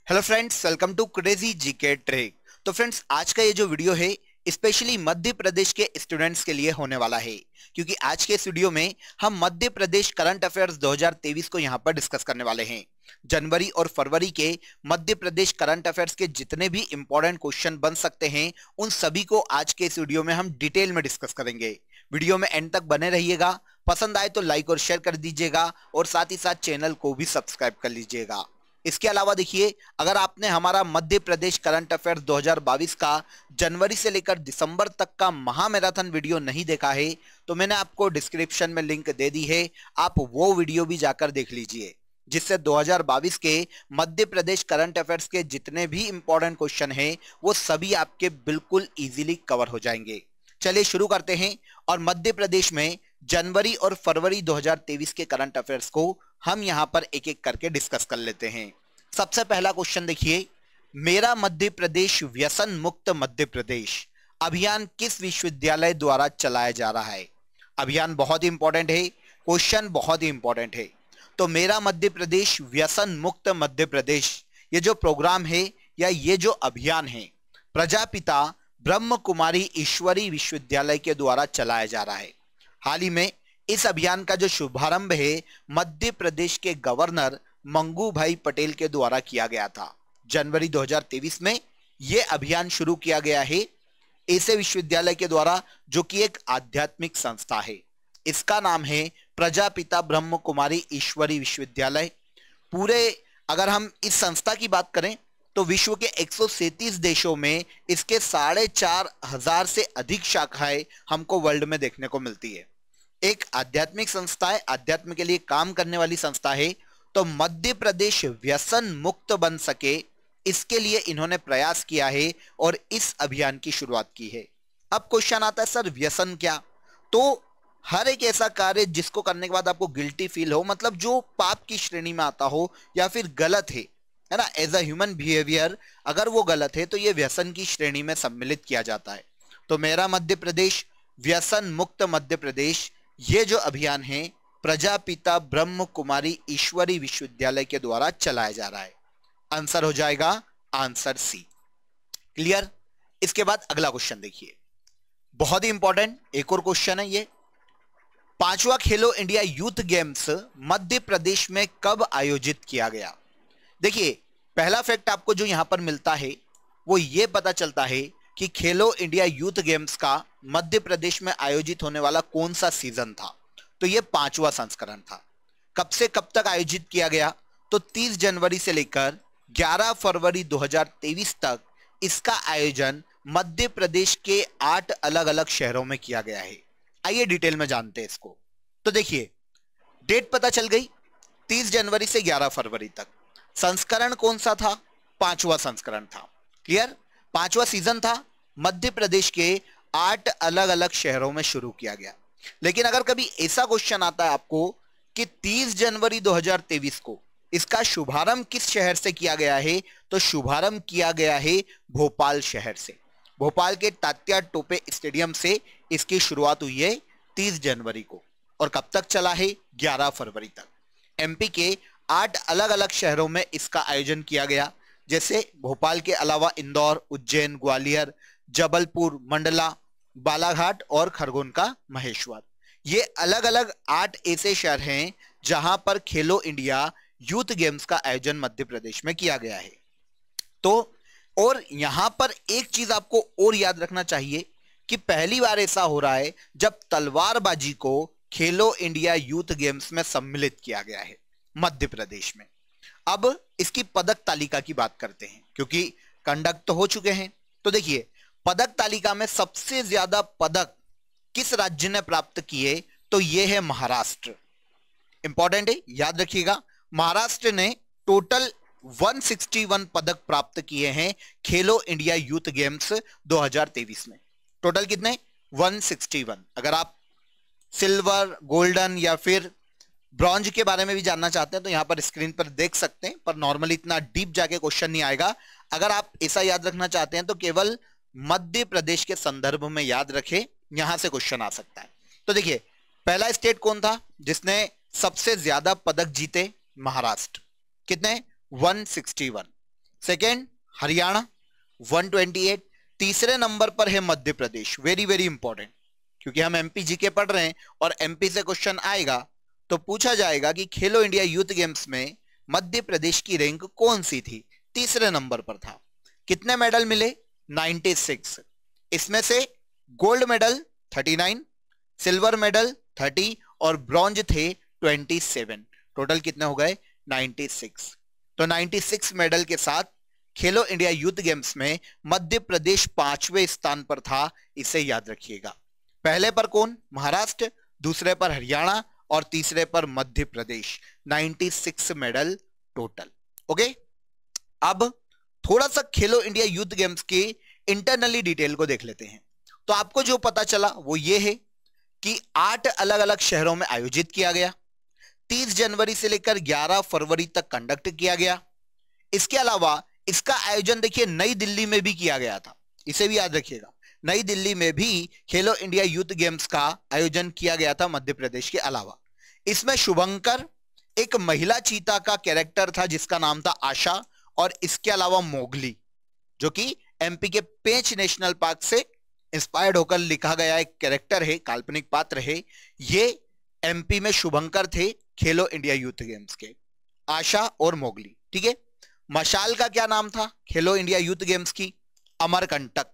Hello friends, welcome to crazy GK trick. तो friends, आज का ये जो वीडियो है स्पेशली मध्य प्रदेश के स्टूडेंट्स के लिए होने वाला है, क्योंकि आज के इस वीडियो में हम मध्य प्रदेश करंट अफेयर्स 2023 को यहाँ पर डिस्कस करने वाले हैं। जनवरी और फरवरी के मध्य प्रदेश करंट अफेयर्स के जितने भी इंपॉर्टेंट क्वेश्चन बन सकते हैं उन सभी को आज के इस वीडियो में हम डिटेल में डिस्कस करेंगे। वीडियो में एंड तक बने रहिएगा। पसंद आए तो लाइक और शेयर कर दीजिएगा और साथ ही साथ चैनल को भी सब्सक्राइब कर लीजिएगा। इसके अलावा देखिए, अगर आपने हमारा मध्य प्रदेश करंट अफेयर 2022 का जनवरी से लेकर दिसंबर तक का महा मैराथन वीडियो नहीं देखा है तो मैंने आपको डिस्क्रिप्शन में लिंक दे दी है, आप वो वीडियो भी जाकर देख लीजिए, जिससे 2022 के मध्य प्रदेश करंट अफेयर्स के जितने भी इंपॉर्टेंट क्वेश्चन हैं वो सभी आपके बिल्कुल इजीली कवर हो जाएंगे। चलिए शुरू करते हैं और मध्य प्रदेश में जनवरी और फरवरी 2023 के करंट अफेयर्स को हम यहां पर एक एक करके डिस्कस कर लेते हैं। सबसे पहला क्वेश्चन देखिए, मेरा मध्य प्रदेश व्यसन मुक्त मध्य प्रदेश अभियान किस विश्वविद्यालय द्वारा चलाया जा रहा है? अभियान बहुत ही इंपॉर्टेंट है, क्वेश्चन बहुत ही इंपॉर्टेंट है। तो मेरा मध्य प्रदेश व्यसन मुक्त मध्य प्रदेश, ये जो प्रोग्राम है या ये जो अभियान है प्रजापिता ब्रह्म कुमारी ईश्वरी विश्वविद्यालय के द्वारा चलाया जा रहा है। हाल ही में इस अभियान का जो शुभारंभ है मध्य प्रदेश के गवर्नर मंगू भाई पटेल के द्वारा किया गया था। जनवरी 2023 में यह अभियान शुरू किया गया है ऐसे विश्वविद्यालय के द्वारा जो कि एक आध्यात्मिक संस्था है। इसका नाम है प्रजापिता ब्रह्म कुमारी ईश्वरी विश्वविद्यालय। पूरे अगर हम इस संस्था की बात करें तो विश्व के 137 देशों में इसके 4,500 से अधिक शाखाएं हमको वर्ल्ड में देखने को मिलती है। एक आध्यात्मिक संस्था है, अध्यात्म के लिए काम करने वाली संस्था है। तो मध्य प्रदेश व्यसन मुक्त बन सके इसके लिए इन्होंने प्रयास किया है और इस अभियान की शुरुआत की है। अब क्वेश्चन आता है, सर व्यसन क्या? तो हर एक ऐसा कार्य जिसको करने के बाद आपको गिल्टी फील हो, मतलब जो पाप की श्रेणी में आता हो या फिर गलत है ना, एज अ ह्यूमन बिहेवियर अगर वो गलत है तो ये व्यसन की श्रेणी में सम्मिलित किया जाता है। तो मेरा मध्य प्रदेश व्यसन मुक्त मध्य प्रदेश, ये जो अभियान है प्रजापिता ब्रह्म कुमारी ईश्वरी विश्वविद्यालय के द्वारा चलाया जा रहा है। आंसर हो जाएगा आंसर सी। क्लियर? इसके बाद अगला क्वेश्चन देखिए, बहुत ही इंपॉर्टेंट एक और क्वेश्चन है ये। 5वां खेलो India youth games Madhya Pradesh में कब आयोजित किया गया? देखिए, पहला फैक्ट आपको जो यहां पर मिलता है वो ये पता चलता है कि खेलो इंडिया यूथ गेम्स का मध्य प्रदेश में आयोजित होने वाला कौन सा सीजन था। तो ये 5वां संस्करण था। कब से कब तक आयोजित किया गया? तो 30 जनवरी से लेकर 11 फरवरी 2023 तक इसका आयोजन मध्य प्रदेश के 8 अलग अलग शहरों में किया गया है। आइए डिटेल में जानते हैं इसको। तो देखिए, डेट पता चल गई, 30 जनवरी से 11 फरवरी तक। संस्करण कौन सा था? 5वां संस्करण था। क्लियर? 5वां सीजन था, मध्य प्रदेश के 8 अलग अलग शहरों में शुरू किया गया। लेकिन अगर कभी ऐसा क्वेश्चन आता है आपको कि 30 जनवरी 2023 को इसका शुभारंभ किस शहर से किया गया है, तो शुभारंभ किया गया है भोपाल शहर से। भोपाल के तात्या टोपे स्टेडियम से इसकी शुरुआत हुई है 30 जनवरी को और कब तक चला है? 11 फरवरी तक। एमपी के 8 अलग अलग शहरों में इसका आयोजन किया गया, जैसे भोपाल के अलावा इंदौर, उज्जैन, ग्वालियर, जबलपुर, मंडला, बालाघाट और खरगोन का महेश्वर। ये अलग अलग 8 ऐसे शहर हैं जहां पर खेलो इंडिया यूथ गेम्स का आयोजन मध्य प्रदेश में किया गया है। तो और यहां पर एक चीज आपको और याद रखना चाहिए कि पहली बार ऐसा हो रहा है जब तलवारबाजी को खेलो इंडिया यूथ गेम्स में सम्मिलित किया गया है मध्य प्रदेश में। अब इसकी पदक तालिका की बात करते हैं, क्योंकि कंडक्ट तो हो चुके हैं। तो देखिए, पदक तालिका में सबसे ज्यादा पदक किस राज्य ने प्राप्त किए? तो यह है महाराष्ट्र। इंपॉर्टेंट है, याद रखिएगा। महाराष्ट्र ने टोटल 161 पदक प्राप्त किए हैं खेलो इंडिया यूथ गेम्स 2023 में। टोटल कितने? 161। अगर आप सिल्वर, गोल्डन या फिर ब्रॉन्ज के बारे में भी जानना चाहते हैं तो यहां पर स्क्रीन पर देख सकते हैं, पर नॉर्मली इतना डीप जाके क्वेश्चन नहीं आएगा। अगर आप ऐसा याद रखना चाहते हैं तो केवल मध्य प्रदेश के संदर्भ में याद रखें, यहां से क्वेश्चन आ सकता है। तो देखिए, पहला स्टेट कौन था जिसने सबसे ज्यादा पदक जीते? महाराष्ट्र। कितने? 161। सेकेंड हरियाणा 128, तीसरे नंबर पर है Madhya Pradesh. Very very important, क्योंकि हम एमपी जीके पढ़ रहे हैं और एमपी से क्वेश्चन आएगा तो पूछा जाएगा कि खेलो इंडिया यूथ गेम्स में मध्य प्रदेश की रैंक कौन सी थी। तीसरे नंबर पर था। कितने मेडल मिले? 96। इसमें से गोल्ड मेडल 39, सिल्वर मेडल 30 और ब्रॉन्ज थे 27। टोटल कितने हो गए? 96। तो 96 मेडल के साथ खेलो इंडिया यूथ गेम्स में मध्य प्रदेश 5वें स्थान पर था। इसे याद रखिएगा। पहले पर कौन? महाराष्ट्र, दूसरे पर हरियाणा और तीसरे पर Madhya Pradesh. 96 medal total. Okay, अब थोड़ा सा खेलो इंडिया यूथ गेम्स की इंटरनली डिटेल को देख लेते हैं। तो आपको जो पता चला वो ये है कि 8 अलग अलग शहरों में आयोजित किया गया। 30 जनवरी से लेकर 11 फरवरी तक कंडक्ट किया गया। इसके अलावा इसका आयोजन देखिए नई दिल्ली में भी किया गया था। इसे भी याद रखिएगा, नई दिल्ली में भी खेलो इंडिया यूथ गेम्स का आयोजन किया गया था मध्य प्रदेश के अलावा। इसमें शुभंकर एक महिला चीता का कैरेक्टर था जिसका नाम था आशा, और इसके अलावा मोगली जो कि एमपी के पेंच नेशनल पार्क से इंस्पायर्ड होकर लिखा गया एक कैरेक्टर है, काल्पनिक पात्र है। ये एमपी में शुभंकर थे खेलो इंडिया यूथ गेम्स के, आशा और मोगली। ठीक है। मशाल का क्या नाम था खेलो इंडिया यूथ गेम्स की? अमरकंटक।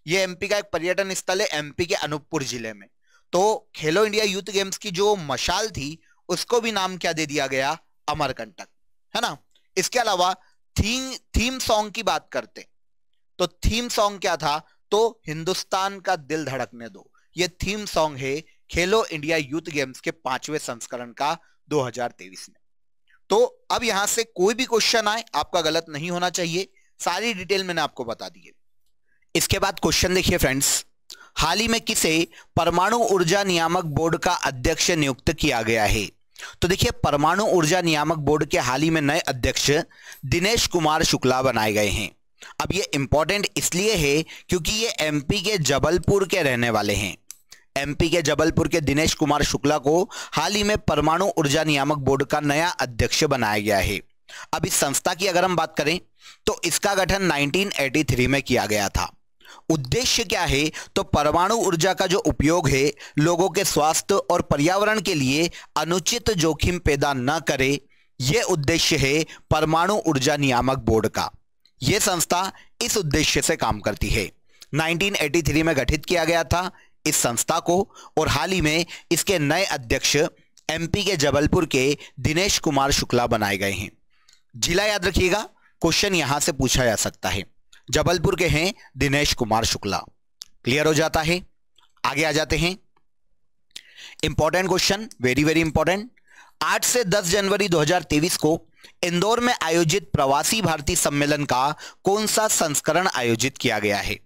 ये एमपी का एक पर्यटन स्थल है एमपी के अनूपपुर जिले में। तो खेलो इंडिया यूथ गेम्स की जो मशाल थी उसको भी नाम क्या दे दिया गया? अमरकंटक, है ना। इसके अलावा थीम सॉन्ग की बात करते तो थीम सॉन्ग क्या था? तो हिंदुस्तान का दिल धड़कने दो। ये थीम सॉन्ग है खेलो इंडिया यूथ गेम्स के 5वें संस्करण का 2023 में। तो अब यहां से कोई भी क्वेश्चन आए आपका गलत नहीं होना चाहिए। सारी डिटेल मैंने आपको बता दी है। इसके बाद क्वेश्चन देखिए फ्रेंड्स, हाल ही में किसे परमाणु ऊर्जा नियामक बोर्ड का अध्यक्ष नियुक्त किया गया है? तो देखिए परमाणु ऊर्जा नियामक बोर्ड के हाल ही में नए अध्यक्ष दिनेश कुमार शुक्ला बनाए गए हैं। अब ये इंपॉर्टेंट इसलिए है क्योंकि ये एमपी के जबलपुर के रहने वाले हैं। एमपी के जबलपुर के दिनेश कुमार शुक्ला को हाल ही में परमाणु ऊर्जा नियामक बोर्ड का नया अध्यक्ष बनाया गया है। अब इस संस्था की अगर हम बात करें तो इसका गठन 1983 में किया गया था। उद्देश्य क्या है? तो परमाणु ऊर्जा का जो उपयोग है लोगों के स्वास्थ्य और पर्यावरण के लिए अनुचित जोखिम पैदा न करे, यह उद्देश्य है परमाणु ऊर्जा नियामक बोर्ड का। यह संस्था इस उद्देश्य से काम करती है। 1983 में गठित किया गया था इस संस्था को, और हाल ही में इसके नए अध्यक्ष एमपी के जबलपुर के दिनेश कुमार शुक्ला बनाए गए हैं। जिला याद रखिएगा, क्वेश्चन यहां से पूछा जा सकता है। जबलपुर के हैं दिनेश कुमार शुक्ला। क्लियर हो जाता है। आगे आ जाते हैं। Important question, very very important. 8 से 10 जनवरी 2023 को इंदौर में आयोजित प्रवासी भारतीय सम्मेलन का कौन सा संस्करण आयोजित किया गया है?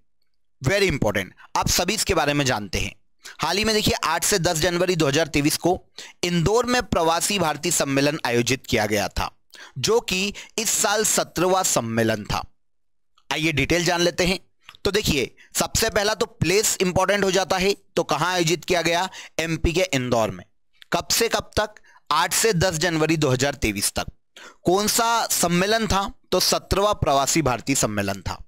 वेरी इंपॉर्टेंट, आप सभी इसके बारे में जानते हैं। हाल ही में देखिए 8 से 10 जनवरी 2023 को इंदौर में प्रवासी भारतीय सम्मेलन आयोजित किया गया था, जो कि इस साल 17वां सम्मेलन था। आइए डिटेल जान लेते हैं। तो देखिए सबसे पहला तो प्लेस इंपॉर्टेंट हो जाता है। तो कहां आयोजित किया गया? एमपी के इंदौर में। कब से कब तक? 8 से 10 जनवरी 2023 तक। कौन सा सम्मेलन था? तो 17वां प्रवासी भारतीय सम्मेलन था।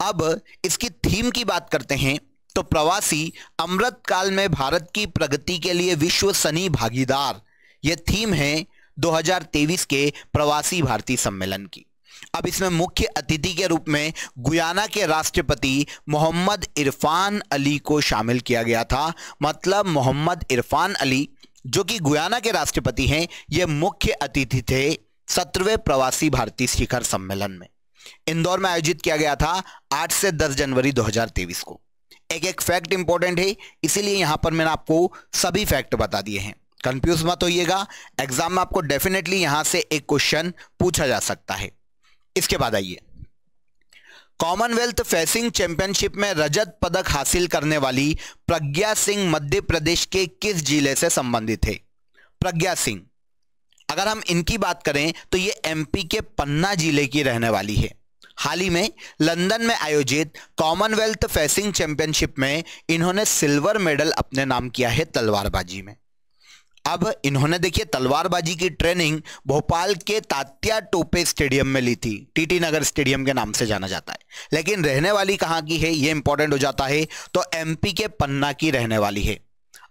अब इसकी थीम की बात करते हैं तो प्रवासी अमृत काल में भारत की प्रगति के लिए विश्वसनीय भागीदार, यह थीम है 2023 के प्रवासी भारतीय सम्मेलन की। अब इसमें मुख्य अतिथि के रूप में गुयाना के राष्ट्रपति मोहम्मद इरफान अली को शामिल किया गया था। मतलब मोहम्मद इरफान अली जो कि गुयाना के राष्ट्रपति हैं, यह मुख्य अतिथि थे 17वें प्रवासी भारतीय शिखर सम्मेलन में। इंदौर में आयोजित किया गया था 8 से 10 जनवरी 2023 को। एक एक फैक्ट इंपॉर्टेंट है, इसीलिए यहां पर मैंने आपको सभी फैक्ट बता दिए हैं। कंफ्यूज मत होइएगा, एग्जाम में आपको डेफिनेटली यहां से एक क्वेश्चन पूछा जा सकता है। इसके बाद आइए, कॉमनवेल्थ फेंसिंग चैंपियनशिप में रजत पदक हासिल करने वाली प्रज्ञा सिंह मध्य प्रदेश के किस जिले से संबंधित है? प्रज्ञा सिंह, अगर हम इनकी बात करें तो ये एमपी के पन्ना जिले की रहने वाली है। हाल ही में लंदन में आयोजित कॉमनवेल्थ फेंसिंग चैंपियनशिप में इन्होंने सिल्वर मेडल अपने नाम किया है तलवारबाजी में। अब इन्होंने देखिए तलवारबाजी की ट्रेनिंग भोपाल के तात्या टोपे स्टेडियम में ली थी, टीटी नगर स्टेडियम के नाम से जाना जाता है। लेकिन रहने वाली कहां की है, ये इंपॉर्टेंट हो जाता है, तो एमपी के पन्ना की रहने वाली है।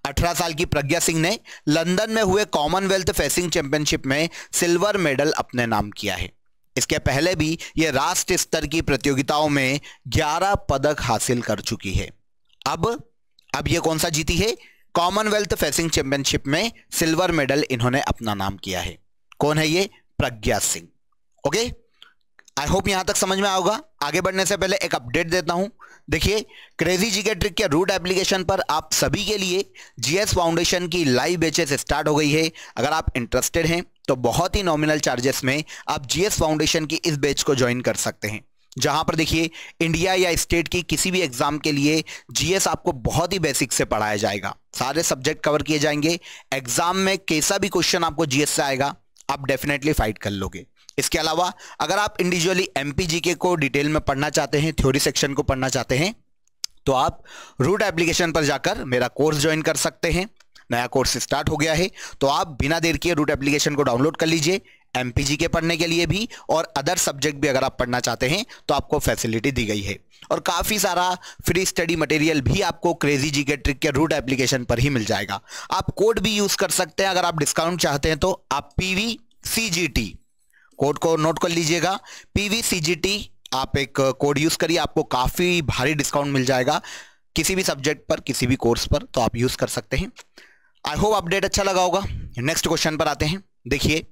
18 साल की प्रज्ञा सिंह ने लंदन में हुए कॉमनवेल्थ फेंसिंग चैंपियनशिप में सिल्वर मेडल अपने नाम किया है। इसके पहले भी यह राष्ट्रीय स्तर की प्रतियोगिताओं में 11 पदक हासिल कर चुकी है। अब ये कौन सा जीती है, कॉमनवेल्थ फेंसिंग चैंपियनशिप में सिल्वर मेडल इन्होंने अपना नाम किया है। कौन है ये, Pragya Singh. Okay, I hope यहां तक समझ में आएगा। आगे बढ़ने से पहले एक अपडेट देता हूं। देखिए, क्रेजी जीके ट्रिक के रूट एप्लीकेशन पर आप सभी के लिए जीएस फाउंडेशन की लाइव बैचेस स्टार्ट हो गई है। अगर आप इंटरेस्टेड हैं तो बहुत ही नॉमिनल चार्जेस में आप जीएस फाउंडेशन की इस बैच को ज्वाइन कर सकते हैं, जहां पर देखिए इंडिया या स्टेट की किसी भी एग्जाम के लिए जीएस आपको बहुत ही बेसिक से पढ़ाया जाएगा। सारे सब्जेक्ट कवर किए जाएंगे। एग्जाम में कैसा भी क्वेश्चन आपको जीएस से आएगा, आप डेफिनेटली फाइट कर लोगे। इसके अलावा अगर आप इंडिविजुअली एमपीजीके को डिटेल में पढ़ना चाहते हैं, थ्योरी सेक्शन को पढ़ना चाहते हैं, तो आप रूट एप्लीकेशन पर जाकर मेरा कोर्स ज्वाइन कर सकते हैं। नया कोर्स स्टार्ट हो गया है, तो आप बिना देर किए रूट एप्लीकेशन को डाउनलोड कर लीजिए। एमपीजीके पढ़ने के लिए भी और अदर सब्जेक्ट भी अगर आप पढ़ना चाहते हैं तो आपको फैसिलिटी दी गई है। और काफी सारा फ्री स्टडी मटेरियल भी आपको क्रेजी जीके ट्रिक के रूट एप्लीकेशन पर ही मिल जाएगा। आप कोड भी यूज कर सकते हैं। अगर आप डिस्काउंट चाहते हैं तो आप PVCGT कोड को नोट कर लीजिएगा। PVCGT आप एक कोड यूज करिए, आपको काफी भारी डिस्काउंट मिल जाएगा किसी भी सब्जेक्ट पर, किसी भी कोर्स पर, तो आप यूज कर सकते हैं। आई होप अपडेट अच्छा लगा होगा। नेक्स्ट क्वेश्चन पर आते हैं। देखिए,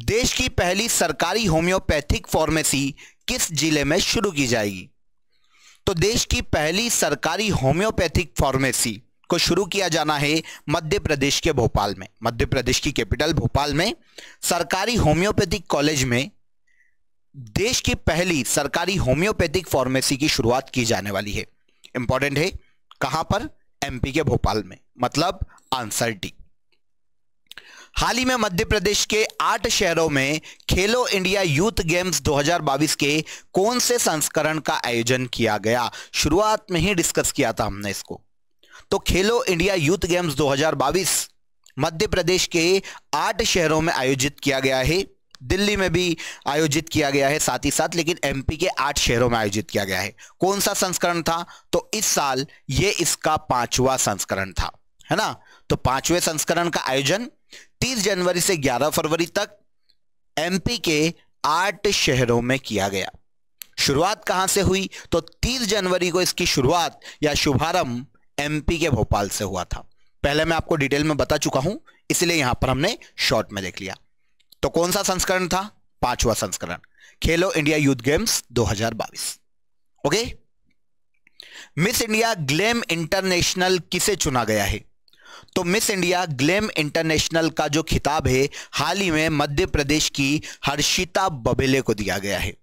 देश की पहली सरकारी होम्योपैथिक फार्मेसी किस जिले में शुरू की जाएगी? तो देश की पहली सरकारी होम्योपैथिक फार्मेसी को शुरू किया जाना है मध्य प्रदेश के भोपाल में। मध्य प्रदेश की कैपिटल भोपाल में सरकारी होम्योपैथिक कॉलेज में देश की पहली सरकारी होम्योपैथिक फार्मेसी की शुरुआत की जाने वाली है। इंपॉर्टेंट है, कहां पर, एमपी के भोपाल में, मतलब आंसर डी। हाल ही में मध्य प्रदेश के 8 शहरों में खेलो इंडिया यूथ गेम्स 2022 के कौन से संस्करण का आयोजन किया गया? शुरुआत में ही डिस्कस किया था हमने इसको। तो खेलो India youth games 2022 Madhya Pradesh के 8 शहरों में आयोजित किया गया है। दिल्ली में भी आयोजित किया गया है साथ ही साथ, लेकिन एमपी के 8 शहरों में आयोजित किया गया है। कौन सा संस्करण था? तो इस साल ये इसका 5वां संस्करण था, है ना। तो 5वें संस्करण का आयोजन 30 जनवरी से 11 फरवरी तक एमपी के 8 शहरों में किया गया। शुरुआत कहां से हुई? तो 30 जनवरी को इसकी शुरुआत या शुभारंभ एमपी के भोपाल से हुआ था। पहले मैं आपको डिटेल में बता चुका हूं, इसलिए यहां पर हमने शॉर्ट में देख लिया। तो कौन सा संस्करण था? 5वां संस्करण, खेलो India youth games 2022। Okay. Miss India glam international किसे चुना गया है? तो मिस इंडिया ग्लैम इंटरनेशनल का जो खिताब है हाल ही में मध्य प्रदेश की हर्षिता बबेले को दिया गया है।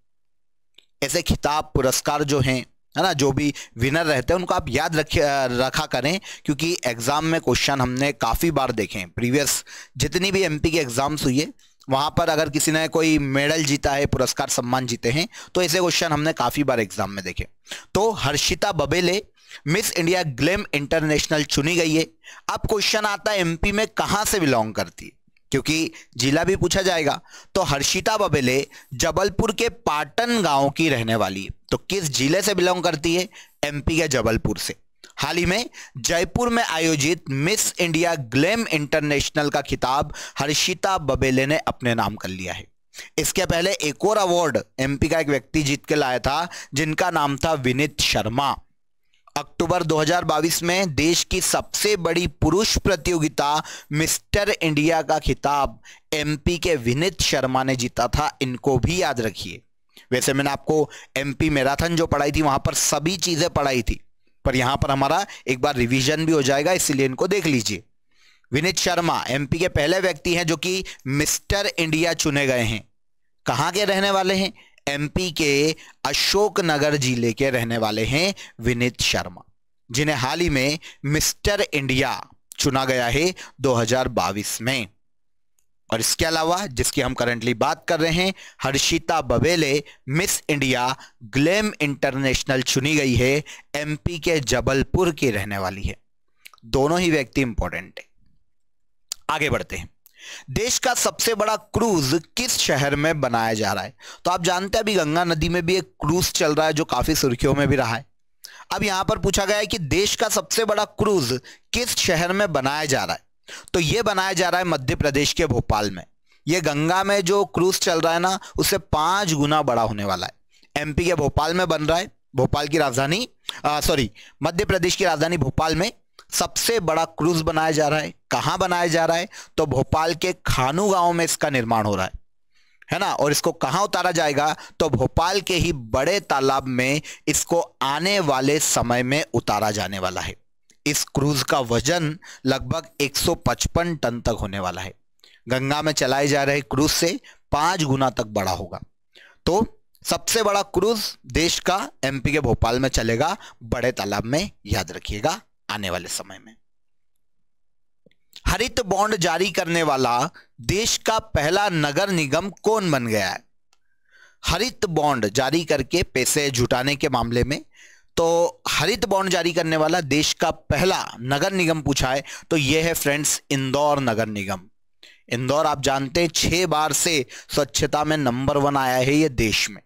ऐसे खिताब, पुरस्कार जो हैं, है ना, जो भी विनर रहते हैं उनको आप याद रखा करें, क्योंकि एग्जाम में क्वेश्चन हमने काफी बार देखे हैं। प्रीवियस जितनी भी एमपी की एग्जाम्स हुई है वहां पर अगर किसी ने कोई मेडल जीता है, पुरस्कार सम्मान जीते हैं, तो ऐसे क्वेश्चन हमने काफी बार एग्जाम में देखे। तो Harshita Babele miss India glam international चुनी गई है। अब क्वेश्चन आता है एमपी में कहां से बिलोंग करती है, क्योंकि जिला भी पूछा जाएगा। तो हर्षिता बबेले जबलपुर के पाटन गांव की रहने वाली है। तो किस जिले से बिलोंग करती है? एमपी के जबलपुर से। हाल ही में जयपुर में आयोजित मिस इंडिया ग्लैम इंटरनेशनल का खिताब हर्षिता बबेले ने अपने नाम कर लिया है। इसके पहले एक और अवार्ड एमपी का एक व्यक्ति जीत के लाया था, जिनका नाम था विनीत शर्मा। अक्टूबर 2022 में देश की सबसे बड़ी पुरुष प्रतियोगिता मिस्टर इंडिया का खिताब एमपी के विनीत शर्मा ने जीता था। इनको भी याद रखिए। वैसे मैंने आपको एमपी मैराथन जो पढ़ाई थी वहां पर सभी चीजें पढ़ाई थी, पर यहां पर हमारा एक बार रिवीजन भी हो जाएगा, इसलिए इनको देख लीजिए। विनीत शर्मा एमपी के पहले व्यक्ति हैं जो कि मिस्टर इंडिया चुने गए हैं। कहां के रहने वाले हैं? एमपी के अशोकनगर जिले के रहने वाले हैं विनीत शर्मा, जिन्हें हाल ही में मिस्टर इंडिया चुना गया है 2022 में। और इसके अलावा जिसकी हम करंटली बात कर रहे हैं, Harshita Babele miss India glam international चुनी गई है, एमपी के जबलपुर की रहने वाली है। दोनों ही व्यक्ति इंपॉर्टेंट है। आगे बढ़ते हैं। देश का सबसे बड़ा क्रूज किस शहर में बनाया जा रहा है? तो आप जानते हैं अभी गंगा नदी में भी एक क्रूज चल रहा है जो काफी सुर्खियों में भी रहा है। अब यहां पर पूछा गया है कि देश का सबसे बड़ा क्रूज किस शहर में बनाया जा रहा है? तो यह बनाया जा रहा है मध्य प्रदेश के भोपाल में। यह गंगा में जो क्रूज चल रहा है ना, उससे 5 गुना बड़ा होने वाला है। एमपी के भोपाल में बन रहा है। भोपाल की राजधानी मध्य प्रदेश की राजधानी भोपाल में सबसे बड़ा क्रूज बनाया जा रहा है। कहां बनाया जा रहा है? तो भोपाल के खानू गांव में इसका निर्माण हो रहा है ना। और इसको कहां उतारा जाएगा? तो भोपाल के ही बड़े तालाब में इसको आने वाले समय में उतारा जाने वाला है। इस क्रूज का वजन लगभग 155 टन तक होने वाला है। गंगा में चलाए जा रहे क्रूज से 5 गुना तक बड़ा होगा। तो सबसे बड़ा क्रूज देश का एमपी के भोपाल में चलेगा, बड़े तालाब में, याद रखिएगा आने वाले समय में। हरित बॉन्ड जारी करने वाला देश का पहला नगर निगम कौन बन गया है? हरित बॉन्ड जारी करके पैसे जुटाने के मामले में, तो हरित बॉन्ड जारी करने वाला देश का पहला नगर निगम पूछा है तो यह है फ्रेंड्स इंदौर नगर निगम। इंदौर आप जानते हैं 6 बार से स्वच्छता में नंबर 1 आया है ये देश में।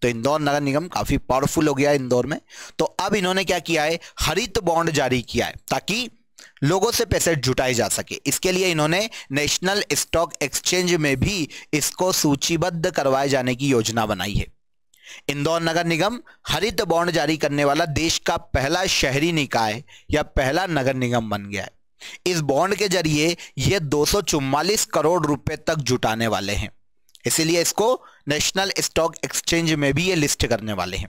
तो इंदौर नगर निगम काफी पावरफुल हो गया है इंदौर में। तो अब इन्होंने क्या किया है? हरित बॉन्ड जारी किया है ताकि लोगों से पैसे जुटाए जा सके। इसके लिए इन्होंने नेशनल स्टॉक एक्सचेंज में भी इसको सूचीबद्ध करवाए जाने की योजना बनाई है। इंदौर नगर निगम हरित बॉन्ड जारी करने वाला देश का पहला शहरी निकाय या पहला नगर निगम बन गया है। इस बॉन्ड के जरिए ये 244 करोड़ रुपए तक जुटाने वाले हैं। इसीलिए इसको नेशनल स्टॉक एक्सचेंज में भी ये लिस्ट करने वाले हैं।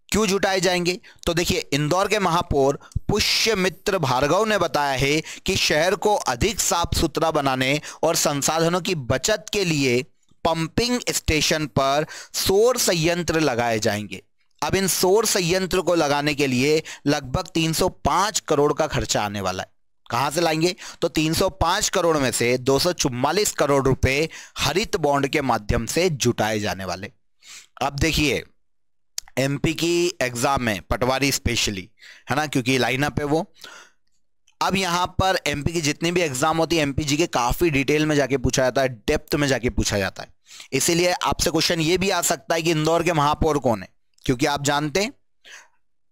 क्यों जुटाए जाएंगे? तो देखिए, इंदौर के महापौर पुष्यमित्र भार्गव ने बताया है कि शहर को अधिक साफ सुथरा बनाने और संसाधनों की बचत के लिए पंपिंग स्टेशन पर सौर संयंत्र लगाए जाएंगे। अब इन सौर संयंत्र को लगाने के लिए लगभग 305 करोड़ का खर्चा आने वाला है। कहां से लाएंगे? तो 305 करोड़ में से 244 करोड़ रुपए हरित बॉन्ड के माध्यम से जुटाए जाने वाले। अब देखिए, एमपी की एग्जाम में पटवारी स्पेशली है ना, क्योंकि लाइनअप है वो। अब यहां पर एमपी की जितनी भी एग्जाम होती है एमपी के काफी डिटेल में जाके पूछा जाता है, डेप्थ में जाके पूछा जाता है। इसीलिए आपसे क्वेश्चन ये भी आ सकता है कि इंदौर के महापौर कौन है, क्योंकि आप जानते हैं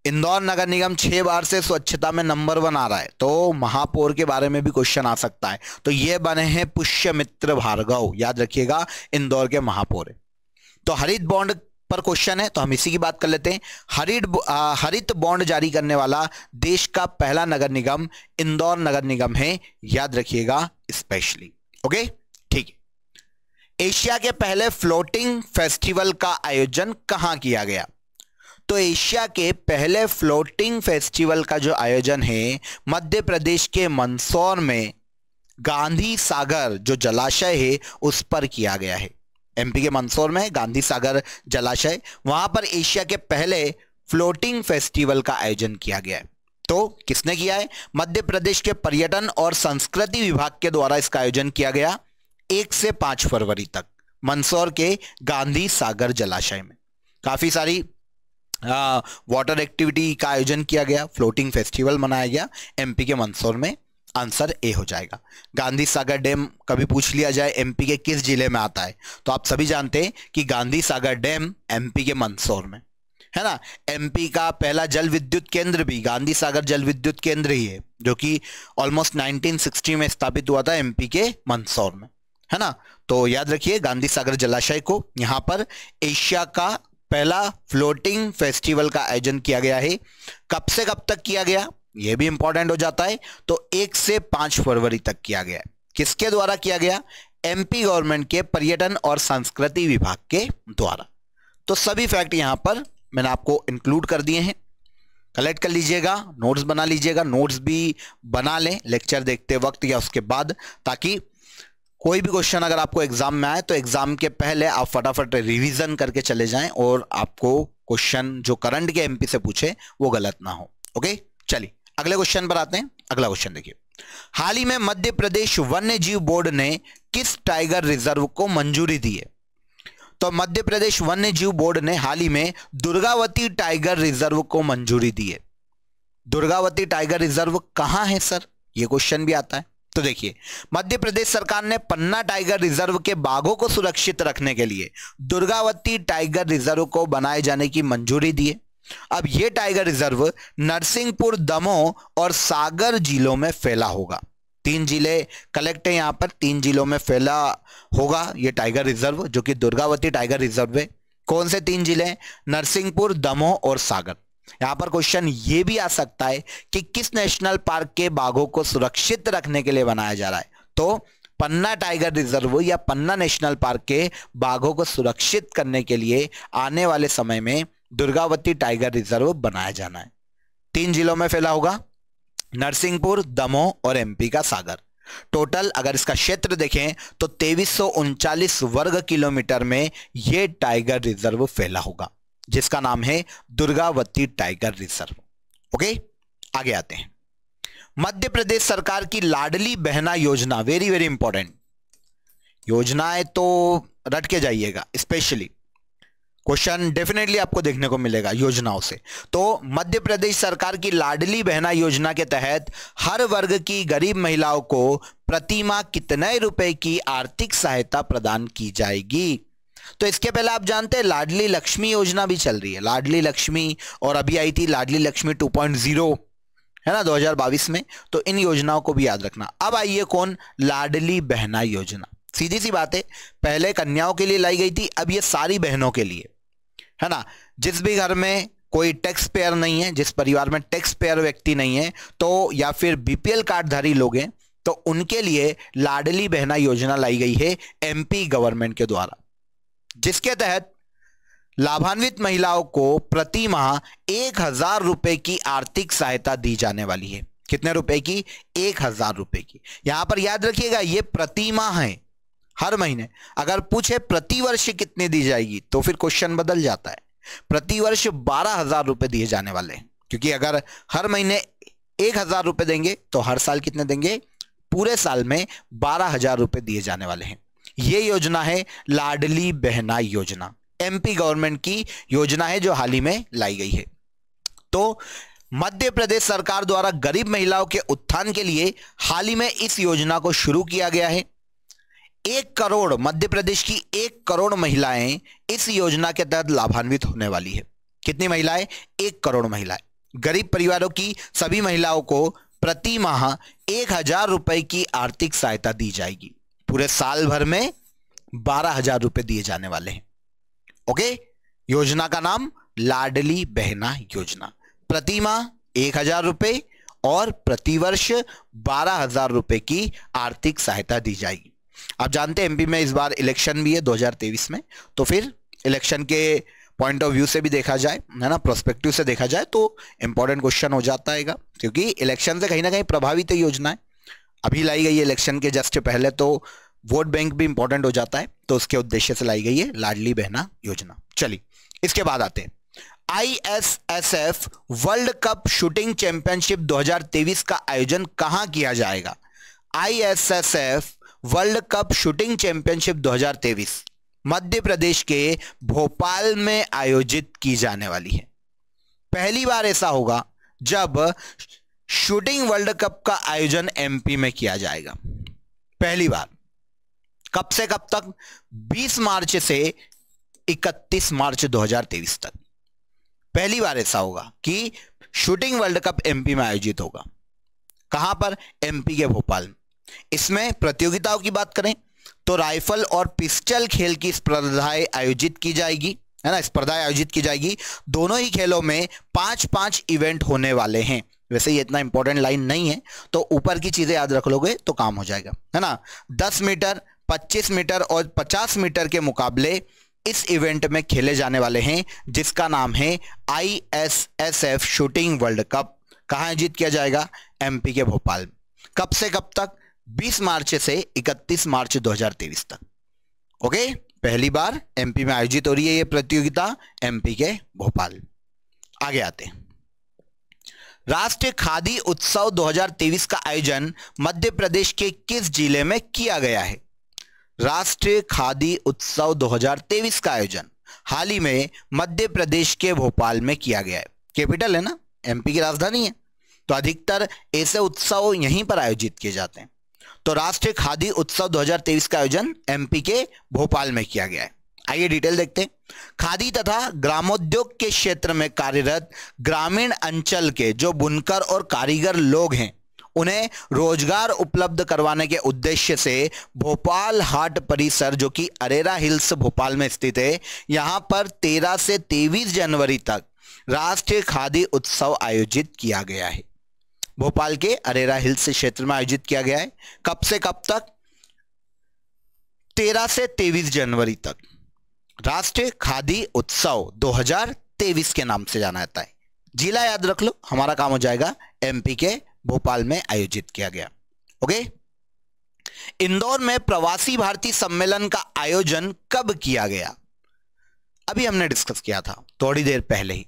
इंदौर नगर निगम 6 बार से स्वच्छता में नंबर 1 आ रहा है, तो महापौर के बारे में भी क्वेश्चन आ सकता है। तो ये बने हैं पुष्यमित्र भार्गव, याद रखिएगा इंदौर के महापौर है। तो हरित बॉन्ड पर क्वेश्चन है तो हम इसी की बात कर लेते हैं। हरित बॉन्ड जारी करने वाला देश का पहला नगर निगम इंदौर नगर निगम है, याद रखिएगा स्पेशली। ओके, ठीक है। एशिया के पहले फ्लोटिंग फेस्टिवल का आयोजन कहां किया गया? तो एशिया के पहले फ्लोटिंग फेस्टिवल का जो आयोजन है मध्य प्रदेश के मंदसौर में गांधी सागर जो जलाशय है उस पर किया गया है। एमपी के मंदसौर में गांधी सागर जलाशय, वहां पर एशिया के पहले फ्लोटिंग फेस्टिवल का आयोजन किया गया है। तो किसने किया है? मध्य प्रदेश के पर्यटन और संस्कृति विभाग के द्वारा इसका आयोजन किया गया 1 से 5 फरवरी तक मंदसौर के गांधी सागर जलाशय में। काफी सारी वाटर एक्टिविटी का आयोजन किया गया, फ्लोटिंग फेस्टिवल मनाया गया एमपी के मंदसौर में। आंसर ए हो जाएगा। गांधी सागर डैम कभी पूछ लिया जाए एमपी के किस जिले में आता है, तो आप सभी जानते हैं कि गांधी सागर डैम एमपी के मंदसौर में है ना। एमपी का पहला जल विद्युत केंद्र भी गांधी सागर जल विद्युत केंद्र ही है, जो कि ऑलमोस्ट 1960 में स्थापित हुआ था एमपी के मंदसौर में, है ना। तो याद रखिए गांधी सागर जलाशय को। यहां पर एशिया का पहला फ्लोटिंग फेस्टिवल का आयोजन किया गया है। कब से कब तक किया गया यह भी इंपॉर्टेंट हो जाता है। तो 1 से 5 फरवरी तक किया गया। किसके द्वारा किया गया? एमपी गवर्नमेंट के पर्यटन और संस्कृति विभाग के द्वारा। तो सभी फैक्ट यहां पर मैंने आपको इंक्लूड कर दिए हैं, कलेक्ट कर लीजिएगा, नोट्स बना लीजिएगा। नोट्स भी बना लें लेक्चर देखते वक्त या उसके बाद, ताकि कोई भी क्वेश्चन अगर आपको एग्जाम में आए तो एग्जाम के पहले आप फटाफट रिवीजन करके चले जाएं और आपको क्वेश्चन जो करंट के एमपी से पूछे वो गलत ना हो। ओके, चलिए अगले क्वेश्चन पर आते हैं। अगला क्वेश्चन देखिए, हाल ही में मध्य प्रदेश वन्य जीव बोर्ड ने किस टाइगर रिजर्व को मंजूरी दी है? तो मध्य प्रदेश वन्य जीव बोर्ड ने हाल ही में दुर्गावती टाइगर रिजर्व को मंजूरी दी है। दुर्गावती टाइगर रिजर्व कहां है सर? यह क्वेश्चन भी आता है। तो देखिए, मध्य प्रदेश सरकार ने पन्ना टाइगर रिजर्व के बाघों को सुरक्षित रखने के लिए दुर्गावती टाइगर रिजर्व को बनाए जाने की मंजूरी दी है। अब यह टाइगर रिजर्व नरसिंहपुर, दमोह और सागर जिलों में फैला होगा। 3 जिले कलेक्ट है, यहां पर 3 जिलों में फैला होगा यह टाइगर रिजर्व, जो कि दुर्गावती टाइगर रिजर्व है। कौन से 3 जिले? नरसिंहपुर, दमोह और सागर। यहां पर क्वेश्चन ये भी आ सकता है कि किस नेशनल पार्क के बाघों को सुरक्षित रखने के लिए बनाया जा रहा है। तो पन्ना टाइगर रिजर्व या पन्ना नेशनल पार्क के बाघों को सुरक्षित करने के लिए आने वाले समय में दुर्गावती टाइगर रिजर्व बनाया जाना है। 3 जिलों में फैला होगा, नरसिंहपुर, दमोह और एमपी का सागर। टोटल अगर इसका क्षेत्र देखें तो 2339 वर्ग किलोमीटर में यह टाइगर रिजर्व फैला होगा, जिसका नाम है दुर्गावती टाइगर रिजर्व। ओके, आगे आते हैं। मध्य प्रदेश सरकार की लाडली बहना योजना, वेरी वेरी इंपॉर्टेंट योजनाएं तो रट के जाइएगा, स्पेशली क्वेश्चन डेफिनेटली आपको देखने को मिलेगा योजनाओं से। तो मध्य प्रदेश सरकार की लाडली बहना योजना के तहत हर वर्ग की गरीब महिलाओं को प्रति माह कितने रुपए की आर्थिक सहायता प्रदान की जाएगी? तो इसके पहले आप जानते हैं लाडली लक्ष्मी योजना भी चल रही है, लाडली लक्ष्मी, और अभी आई थी लाडली लक्ष्मी 2.0, है ना, 2022 में। तो इन योजनाओं को भी याद रखना। अब आइए कौन? लाडली बहना योजना। सीधी सी बात है, पहले कन्याओं के लिए लाई गई थी, अब ये सारी बहनों के लिए, है ना। जिस भी घर में कोई टैक्स पेयर नहीं है, जिस परिवार में टैक्स पेयर व्यक्ति नहीं है, तो या फिर बीपीएल कार्डधारी लोग हैं, तो उनके लिए लाडली बहना योजना लाई गई है एमपी गवर्नमेंट के द्वारा, जिसके तहत लाभान्वित महिलाओं को प्रति माह 1000 रुपए की आर्थिक सहायता दी जाने वाली है। कितने रुपए की? 1000 रुपए की। यहां पर याद रखिएगा ये प्रति माह है, हर महीने। अगर पूछे प्रति वर्ष कितने दी जाएगी तो फिर क्वेश्चन बदल जाता है। प्रति वर्ष 12,000 रुपए दिए जाने वाले हैं, क्योंकि अगर हर महीने 1000 रुपए देंगे तो हर साल कितने देंगे? पूरे साल में 12,000 रुपए दिए जाने वाले हैं। यह योजना है लाडली बहना योजना, एमपी गवर्नमेंट की योजना है जो हाल ही में लाई गई है। तो मध्य प्रदेश सरकार द्वारा गरीब महिलाओं के उत्थान के लिए हाल ही में इस योजना को शुरू किया गया है। 1 करोड़, मध्य प्रदेश की 1 करोड़ महिलाएं इस योजना के तहत लाभान्वित होने वाली है। कितनी महिलाएं? 1 करोड़ महिलाएं। गरीब परिवारों की सभी महिलाओं को प्रति माह 1000 रुपए की आर्थिक सहायता दी जाएगी। पूरे साल भर में 12,000 रुपए दिए जाने वाले हैं। ओके, योजना का नाम लाडली बहना योजना। प्रति माह 1000 रुपए और प्रतिवर्ष 12,000 रुपए की आर्थिक सहायता दी जाएगी। आप जानते हैं एमपी में इस बार इलेक्शन भी है 2023 में, तो फिर इलेक्शन के पॉइंट ऑफ व्यू से भी देखा जाए, है ना, प्रोस्पेक्टिव से देखा जाए तो इंपॉर्टेंट क्वेश्चन हो जाता है, क्योंकि इलेक्शन से कहीं ना कहीं प्रभावित है योजना है। अभी लाई गई है इलेक्शन के जस्ट पहले, तो वोट बैंक भी इंपॉर्टेंट हो जाता है, तो उसके उद्देश्य से लाई गई है लाडली बहना योजना। चलिए इसके बाद आते हैं ISSF world cup shooting championship 2023 का आयोजन कहां किया जाएगा? ISSF world cup shooting championship 2023 Madhya Pradesh के भोपाल में आयोजित की जाने वाली है। पहली बार ऐसा होगा जब शूटिंग वर्ल्ड कप का आयोजन एमपी में किया जाएगा, पहली बार। कब से कब तक? 20 मार्च से 31 मार्च 2023 तक पहली बार ऐसा होगा कि शूटिंग वर्ल्ड कप एमपी में आयोजित होगा। कहां पर? एमपी के भोपाल में। इसमें प्रतियोगिताओं की बात करें तो राइफल और पिस्टल खेल की स्पर्धाएं आयोजित की जाएगी, है ना, स्पर्धाएं आयोजित की जाएगी। दोनों ही खेलों में 5-5 इवेंट होने वाले हैं। वैसे ये इतना इंपॉर्टेंट लाइन नहीं है, तो ऊपर की चीजें याद रख लोगे तो काम हो जाएगा, है ना। 10 मीटर, 25 मीटर और 50 मीटर के मुकाबले इस इवेंट में खेले जाने वाले हैं, जिसका नाम है ISSF शूटिंग वर्ल्ड कप। कहां आयोजित किया जाएगा? एमपी के भोपाल। कब से कब तक? 20 मार्च से 31 मार्च 2023 तक। ओके, पहली बार एमपी में आयोजित हो रही है यह प्रतियोगिता, एमपी के भोपाल। आगे आते हैं। राष्ट्रीय खादी उत्सव 2023 का आयोजन मध्य प्रदेश के किस जिले में किया गया है? राष्ट्रीय खादी उत्सव 2023 का आयोजन हाल ही में मध्य प्रदेश के भोपाल में किया गया है। कैपिटल है ना, एमपी की राजधानी है, तो अधिकतर ऐसे उत्सव यहीं पर आयोजित किए जाते हैं। तो राष्ट्रीय खादी उत्सव 2023 का आयोजन एमपी के भोपाल में किया गया है। आइए डिटेल देखते हैं। खादी तथा ग्रामोद्योग के क्षेत्र में कार्यरत ग्रामीण अंचल के जो बुनकर और कारीगर लोग हैं उन्हें रोजगार उपलब्ध करवाने के उद्देश्य से भोपाल हाट परिसर जो कि अरेरा हिल्स भोपाल में स्थित है, यहां पर 13 से 23 जनवरी तक राष्ट्रीय खादी उत्सव आयोजित किया गया है। भोपाल के अरेरा हिल्स क्षेत्र में आयोजित किया गया है। कब से कब तक? 13 से 23 जनवरी तक राष्ट्रीय खादी उत्सव 2023 के नाम से जाना जाता है। जिला याद रख लो, हमारा काम हो जाएगा एमपी के भोपाल में आयोजित किया गया। ओके। इंदौर में प्रवासी भारतीय सम्मेलन का आयोजन कब किया गया? अभी हमने डिस्कस किया था थोड़ी देर पहले ही।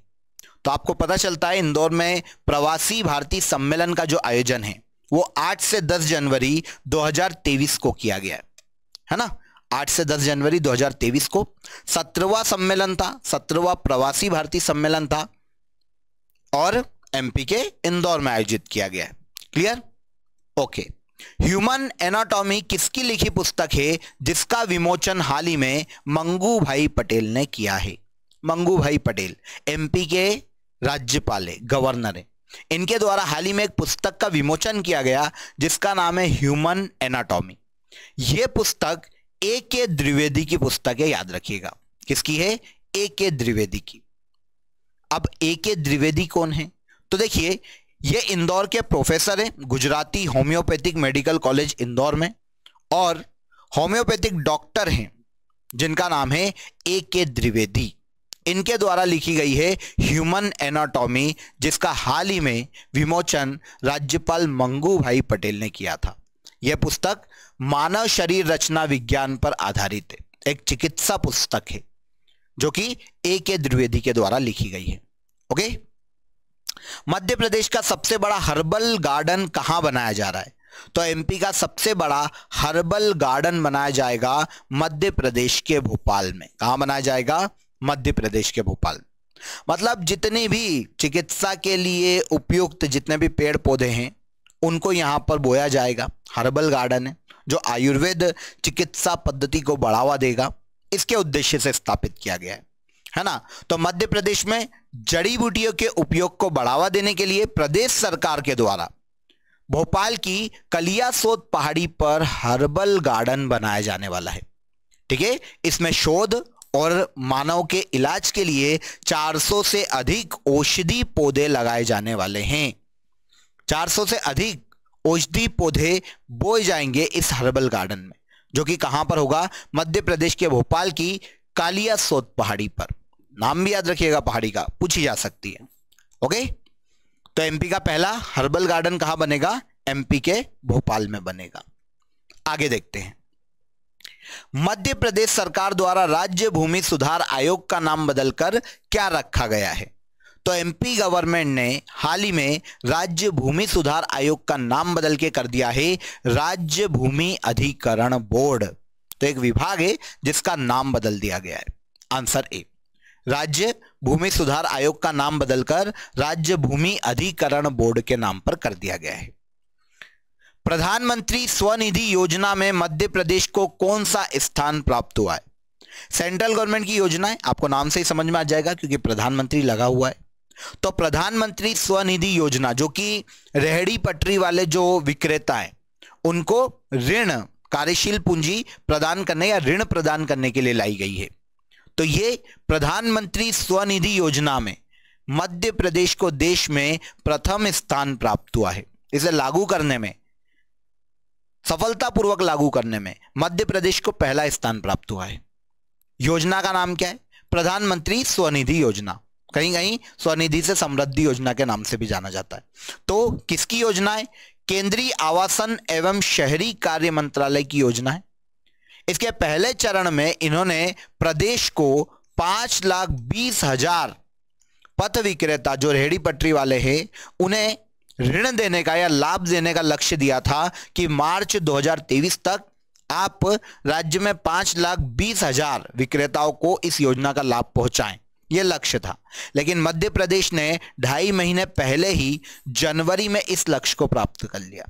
तो आपको पता चलता है इंदौर में प्रवासी भारतीय सम्मेलन का जो आयोजन है वो 8 से 10 जनवरी 2023 को किया गया है ना। 8 से 10 जनवरी 2023 को 17वां सम्मेलन था, 17वां प्रवासी भारतीय सम्मेलन था और एमपी के इंदौर में आयोजित किया गया है। क्लियर? ओके। ह्यूमन एनाटॉमी किसकी लिखी पुस्तक है जिसका विमोचन हाल ही में मंगू भाई पटेल ने किया है? मंगू भाई पटेल एमपी के राज्यपाल है, गवर्नर है। इनके द्वारा हाल ही में एक पुस्तक का विमोचन किया गया जिसका नाम है ह्यूमन एनाटॉमी। यह पुस्तक ए.के. द्विवेदी की पुस्तक है, याद रखिएगा। किसकी है? ए.के. द्विवेदी की। अब ए.के. द्विवेदी कौन है? तो देखिए, ये इंदौर के प्रोफेसर हैं, Gujarati homeopathic medical college Indore में, और होम्योपैथिक डॉक्टर हैं जिनका नाम है ए.के. द्विवेदी। इनके द्वारा लिखी गई है ह्यूमन एनाटॉमी, जिसका हाल ही में विमोचन राज्यपाल मंगू भाई पटेल ने किया था। यह पुस्तक मानव शरीर रचना विज्ञान पर आधारित है, एक चिकित्सा पुस्तक है जो कि ए.के. द्विवेदी के द्वारा लिखी गई है। ओके। मध्य प्रदेश का सबसे बड़ा हर्बल गार्डन कहां बनाया जा रहा है? तो एमपी का सबसे बड़ा हर्बल गार्डन बनाया जाएगा मध्य प्रदेश के भोपाल में। कहां बनाया जाएगा? मध्य प्रदेश के भोपाल। मतलब जितनी भी चिकित्सा के लिए उपयुक्त जितने भी पेड़ पौधे हैं उनको यहां पर बोया जाएगा। हर्बल गार्डन है जो आयुर्वेद चिकित्सा पद्धति को बढ़ावा देगा, इसके उद्देश्य से स्थापित किया गया है ना। तो मध्य प्रदेश में जड़ी बूटियों के उपयोग को बढ़ावा देने के लिए प्रदेश सरकार के द्वारा भोपाल की कलियासोत पहाड़ी पर हर्बल गार्डन बनाया जाने वाला है। ठीक है। इसमें शोध और मानव के इलाज के लिए 400 से अधिक औषधि पौधे लगाए जाने वाले हैं। 400 से अधिक औषधि पौधे बोए जाएंगे इस हर्बल गार्डन में, जो कि कहां पर होगा? मध्य प्रदेश के भोपाल की कालियासोत पहाड़ी पर। नाम भी याद रखिएगा, पहाड़ी का पूछी जा सकती है। ओके। तो एमपी का पहला हर्बल गार्डन कहां बनेगा? एमपी के भोपाल में बनेगा। आगे देखते हैं। मध्य प्रदेश सरकार द्वारा राज्य भूमि सुधार आयोग का नाम बदलकर क्या रखा गया है? तो एमपी गवर्नमेंट ने हाल ही में राज्य भूमि सुधार आयोग का नाम बदल के कर दिया है राज्य भूमि अधिकरण बोर्ड। तो एक विभाग है जिसका नाम बदल दिया गया है। आंसर ए, राज्य भूमि सुधार आयोग का नाम बदलकर राज्य भूमि अधिकरण बोर्ड के नाम पर कर दिया गया है। प्रधानमंत्री स्वनिधि योजना में मध्य प्रदेश को कौन सा स्थान प्राप्त हुआ है? सेंट्रल गवर्नमेंट की योजना है, आपको नाम से ही समझ में आ जाएगा क्योंकि प्रधानमंत्री लगा हुआ है। तो प्रधानमंत्री स्वनिधि योजना जो कि रेहड़ी पटरी वाले जो विक्रेता हैं उनको ऋण, कार्यशील पूंजी प्रदान करने या ऋण प्रदान करने के लिए लाई गई है। तो ये प्रधानमंत्री स्वनिधि योजना में मध्य प्रदेश को देश में प्रथम स्थान प्राप्त हुआ है। इसे लागू करने में, सफलतापूर्वक लागू करने में मध्य प्रदेश को पहला स्थान प्राप्त हुआ है। योजना का नाम क्या है? प्रधानमंत्री स्वनिधि योजना। कहीं कहीं स्वनिधि से समृद्धि योजना के नाम से भी जाना जाता है। तो किसकी योजना है? केंद्रीय आवासन एवं शहरी कार्य मंत्रालय की योजना है। इसके पहले चरण में इन्होंने प्रदेश को 5,20,000 पथ विक्रेता जो रेहड़ी पटरी वाले हैं उन्हें ऋण देने का या लाभ देने का लक्ष्य दिया था कि मार्च 2023 तक आप राज्य में 5,20,000 विक्रेताओं को इस योजना का लाभ पहुंचाएं। यह लक्ष्य था, लेकिन मध्य प्रदेश ने 2.5 महीने पहले ही जनवरी में इस लक्ष्य को प्राप्त कर लिया।